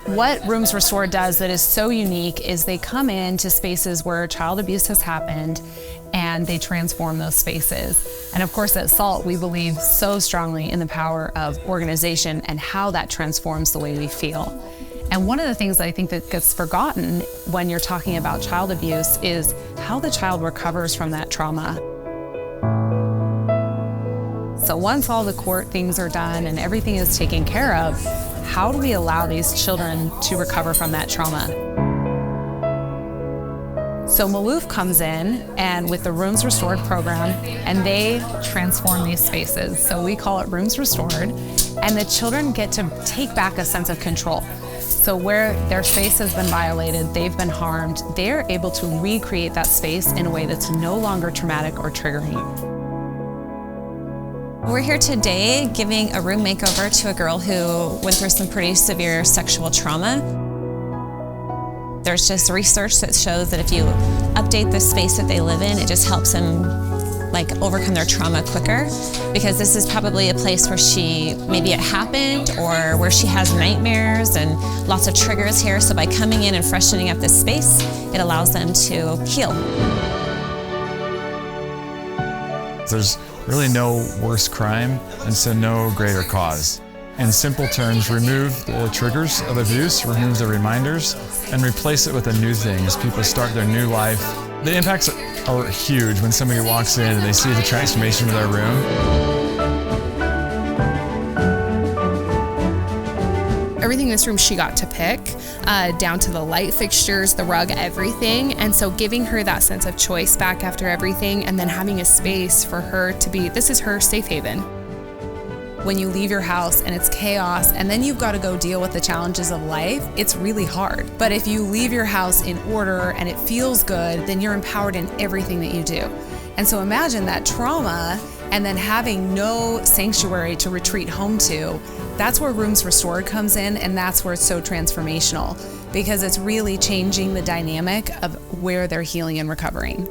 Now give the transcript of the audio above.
What Rooms Restored does that is so unique is they come into spaces where child abuse has happened and they transform those spaces. And of course at SALT, we believe so strongly in the power of organization and how that transforms the way we feel. And one of the things that I think that gets forgotten when you're talking about child abuse is how the child recovers from that trauma. So once all the court things are done and everything is taken care of, how do we allow these children to recover from that trauma? So Maloof comes in and with the Rooms Restored program, and they transform these spaces. So we call it Rooms Restored, and the children get to take back a sense of control. So where their space has been violated, they've been harmed, they're able to recreate that space in a way that's no longer traumatic or triggering. We're here today giving a room makeover to a girl who went through some pretty severe sexual trauma. There's just research that shows that if you update the space that they live in, it just helps them overcome their trauma quicker, because this is probably a place where maybe it happened or where she has nightmares and lots of triggers here. So by coming in and freshening up this space, it allows them to heal. There's really no worse crime, and so no greater cause. In simple terms, remove the triggers of abuse, remove the reminders, and replace it with a new thing as people start their new life. The impacts are huge when somebody walks in and they see the transformation of their room. Everything in this room she got to pick, down to the light fixtures, the rug, everything. And so giving her that sense of choice back after everything, and then having a space for her to be, this is her safe haven. When you leave your house and it's chaos and then you've got to go deal with the challenges of life, it's really hard. But if you leave your house in order and it feels good, then you're empowered in everything that you do. And so imagine that trauma and then having no sanctuary to retreat home to. That's where Rooms Restored comes in, and that's where it's so transformational, because it's really changing the dynamic of where they're healing and recovering.